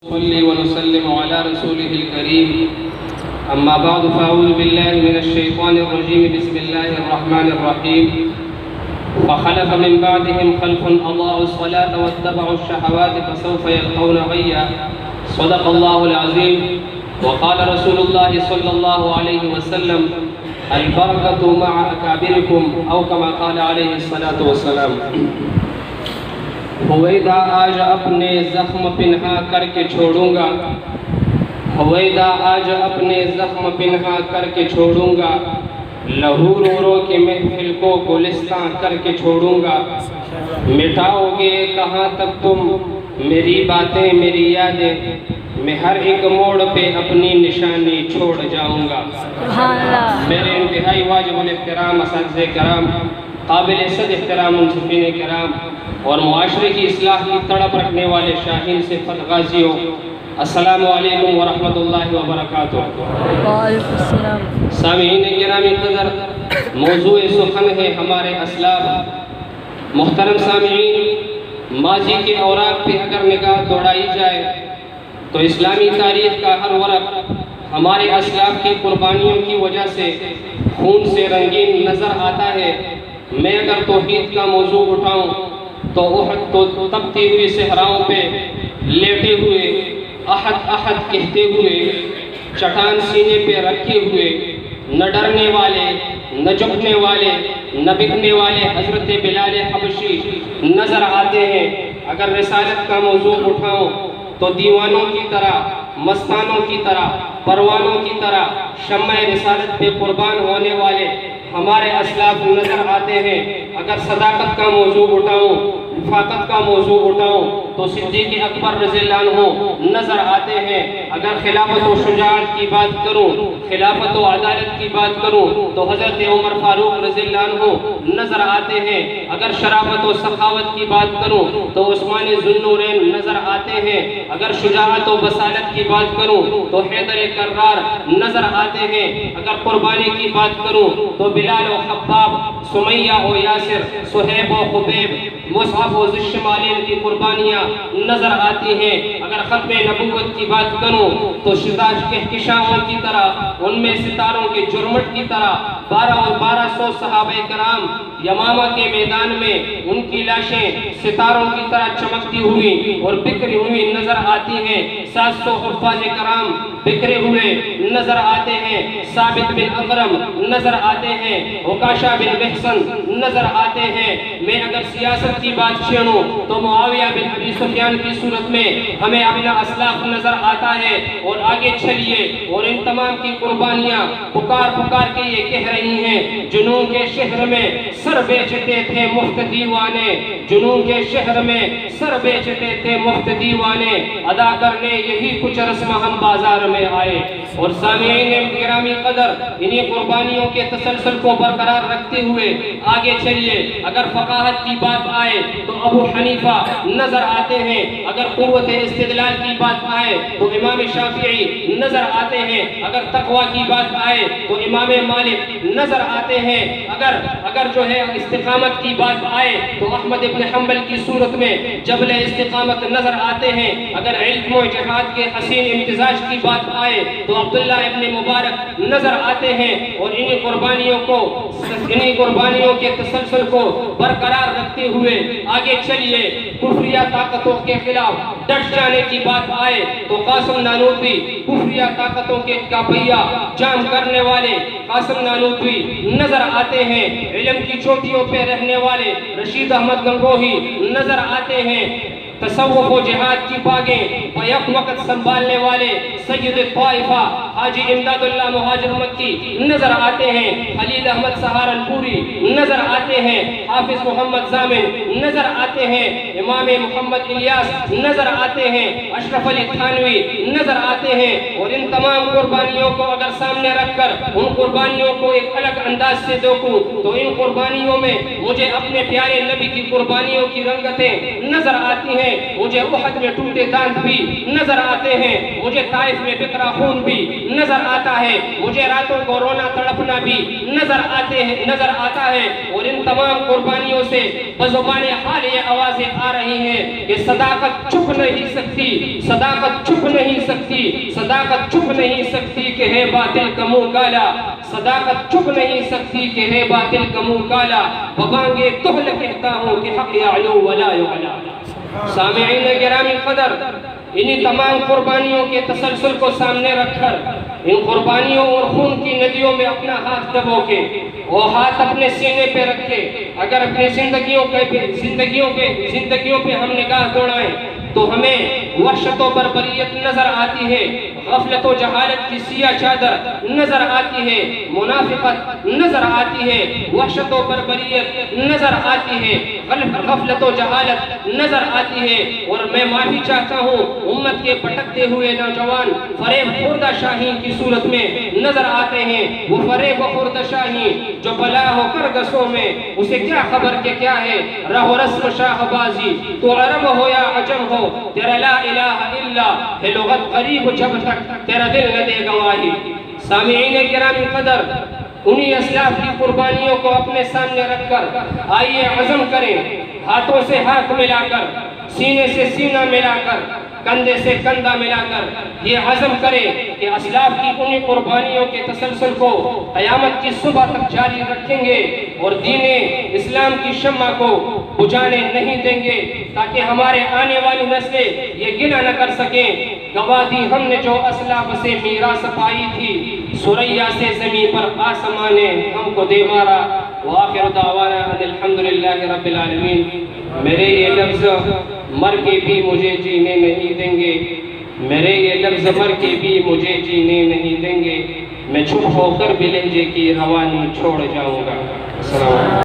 نصلي ونسلم على رسوله الكريم أما بعد فأعوذ بالله من الشيطان الرجيم بسم الله الرحمن الرحيم فخلف من بعدهم خلف أضاعوا الصلاة واتبعوا الشهوات فسوف يلقون غيا صدق الله العظيم وقال رسول الله صلى الله عليه وسلم البركة مع أكابركم أو كما قال عليه الصلاة والسلام ہویدا آج اپنے زخم پنہا کر کے چھوڑوں گا ہویدا آج اپنے زخم پنہا کر کے چھوڑوں گا لہو رو رو کے محفل کو گلستان کر کے چھوڑوں گا مٹاؤ گے کہاں تک تم میری باتیں میری یادیں میں ہر ایک موڑ پہ اپنی نشانی چھوڑ جاؤں گا میرے انتہائی واجب الاحترام اساتذہ کرام قابل صد احترام منصفین کرام اور معاشرے کی اصلاح کی تڑپ رکھنے والے شاہین سے غازیوں السلام علیکم ورحمۃ اللہ وبرکاتہ۔ وعلیکم السلام۔ سامعین گرامی قدر، موضوع سخن ہے ہمارے اسلاف۔ محترم سامعین، ماضی کے اوراق پہ اگر نگاہ دوڑائی جائے تو اسلامی تاریخ کا ہر ورق ہمارے اسلاف کی قربانیوں کی وجہ سے خون سے رنگین نظر آتا ہے۔ میں اگر توحید کا موضوع اٹھاؤں تو احد تو تپتی ہوئی صحراؤں پہ لیٹے ہوئے احد احد کہتے ہوئے چٹان سینے پہ رکھے ہوئے نہ ڈرنے والے نہ جھکنے والے نہ بکنے والے حضرت بلال حبشی نظر آتے ہیں۔ اگر رسالت کا موضوع اٹھاؤں تو دیوانوں کی طرح، مستانوں کی طرح، پروانوں کی طرح شمع رسالت پہ قربان ہونے والے ہمارے اسلاف نظر آتے ہیں۔ اگر صداقت کا موضوع اٹھاؤں، رفاقت کا موضوع اٹھاؤں تو صدیق اکبر رضی اللہ عنہ نظر آتے ہیں۔ اگر خلافت و شجاعت کی بات کروں، خلافت و عدالت کی بات کروں تو حضرت عمر فاروق رضی اللہ عنہ نظر آتے ہیں۔ اگر شرافت و سخاوت کی بات کروں تو عثمان ذو النورین نظر آتے ہیں۔ اگر شجاعت و بصالت کی بات کروں تو حیدر کرار نظر آتے ہیں۔ اگر قربانی کی بات کروں تو بلال و خباب، سمیہ و یاسر، صہیب و خبیب، مصعب و ذوالشمالین کی قربانیاں نظر آتی ہیں۔ اگر ختم نبوت کی بات کروں تو کہکشاؤں کی طرح، ان میں ستاروں کے جرمٹ کی طرح 1200 صحابہ کرام یمامہ کے میدان میں ان کی لاشیں ستاروں کی طرح چمکتی ہوئی اور بکھری ہوئی نظر آتی ہیں۔ 700 حفاظ کرام بکھرے ہوئے نظر آتے ہیں۔ ثابت بن اکرم نظر آتے ہیں، عکاشہ بن محصن نظر آتے ہیں۔ میں اگر سیاست کی بات چھیڑوں تو معاویہ بن ابی سفیان کی صورت میں ہمیں اپنا اسلاف نظر آتا ہے۔ اور آگے چلیے اور ان تمام کی قربانیاں پکار پکار کے یہ کہہ رہی ہیں، جنون کے شہر میں سر بیچتے تھے مفت دیوانے، جنون کے شہر میں سر بیچتے تھے مفت دیوانے، ادا کرنے یہی کچھ رسم ہم بازار میں آئے۔ اور سامعین گرامی قدر، انہی قربانیوں کے تسلسل کو برقرار رکھتے ہوئے آگے چلیے۔ اگر فقاہت کی بات آئے تو ابو حنیفہ نظر آتے ہیں۔ اگر قوت استدلال کی بات آئے تو امام شافعی نظر آتے ہیں۔ اگر تقوی کی بات آئے تو امام مالک نظر آتے ہیں۔ اگر جو ہے استقامت کی بات آئے تو احمد ابن حنبل کی صورت میں جبل استقامت نظر آتے ہیں۔ اگر علم و جہاد کے حسین امتزاج کی بات آئے تو عبداللہ ابن مبارک نظر آتے ہیں۔ اور انہی قربانیوں کے تسلسل کو برقرار رکھتے ہوئے آگے چلیے۔ کفریہ طاقتوں کے خلاف ڈٹ جانے کی بات آئے تو قاسم نانوتوی، کفریہ طاقتوں کے کاپیہ جام کرنے والے قاسم نانوتوی نظر آتے ہیں۔ علم کی چوٹیوں پہ رہنے والے رشید احمد گنگوہی نظر آتے ہیں۔ تصوف و جہاد کی باغیں بیک وقت سنبھالنے والے سید طائفہ حاجی امداد اللہ مہاجر مکی نظر آتے ہیں۔ خلیل احمد سہارنپوری نظر آتے ہیں۔ حافظ محمد زامن نظر آتے ہیں۔ امام محمد الیاس نظر آتے ہیں۔ اشرف علی تھانوی نظر آتے ہیں۔ اور ان تمام قربانیوں کو اگر سامنے رکھ کر ان قربانیوں کو ایک الگ انداز سے دیکھوں تو ان قربانیوں میں مجھے اپنے پیارے نبی کی قربانیوں کی رنگتیں نظر آتی ہیں۔ مجھے احد میں ٹوٹے دانت بھی نظر آتے آتے ہیں، مجھے طائف میں بکرا خون بھی نظر آتا ہے، مجھے راتوں کو رونا تڑپنا بھی نظر آتا ہے، اور ان تمام قربانیوں سے بزبان حال یہ آوازیں آ رہی ہیں کہ صداقت چھپ نہیں سکتی، صداقت چھپ نہیں سکتی، صداقت چھپ نہیں سکتی کہ ہے باطل کا منہ کالا، صداقت چھپ نہیں سکتی کہ ہے باطل کا منہ کالا، ببانگے کحل کہتا ہوں کہ حق یعلو ولا یعلا۔ سامعین گرامی قدر، انہی تمام قربانیوں کے تسلسل کو سامنے رکھ کر، ان قربانیوں اور خون کی ندیوں میں اپنا ہاتھ دبو کے، وہ ہاتھ اپنے سینے پہ رکھے، اگر اپنی زندگیوں پہ ہم نگاہ دوڑائیں تو ہمیں وحشت و بربریت نظر آتی ہے، غفلت و جہالت کی سیاہ چادر نظر آتی ہے، منافقت نظر آتی ہے، وحشت و بربریت نظر آتی ہے، غفلت و جہالت نظر آتی ہے۔ اور میں معافی چاہتا ہوں، امت کے بھٹکتے ہوئے نوجوان فریب خوردہ شاہین کی صورت میں نظر آتے ہیں، وہ فریب خوردہ شاہین جو بلا ہو کرگسوں میں، اسے کیا خبر کہ کیا ہے رہ و رسم شاہ بازی، تو عرب ہو یا عجم ہو تیرا لا الہ الا ہے لغت غریب جب تک تیرا دل نہ دے گواہی۔ سامعین گرامی قدر، انہی اسلاف کی قربانیوں کو اپنے سامنے رکھ کر آئیے عزم کریں، ہاتھوں سے ہاتھ ملا کر، سینے سے سینہ ملا کر، کندھے سے کندھا ملا کر یہ عزم کرے کہ اسلاف کی انہی قربانیوں کے تسلسل کو قیامت کی صبح تک جاری رکھیں گے اور دین اسلام کی شمع کو بجھانے نہیں دیں گے، تاکہ ہمارے آنے والی نسلیں یہ گنہ نہ کر سکیں گواہ دی ہم نے جو اسلاف سے میراث پائی تھی، سریا سے زمین پر آسمان نے ہم کو دے مارا۔ وآخر دعوانا ان الحمدللہ رب العالمین۔ میرے یہ لفظ مر کے بھی مجھے جینے نہیں دیں گے، میرے یہ لفظ مر کے بھی مجھے جینے نہیں دیں گے، میں چھپ ہو کر بھی لہجے کی روانی چھوڑ جاؤں گا۔ السلام علیکم۔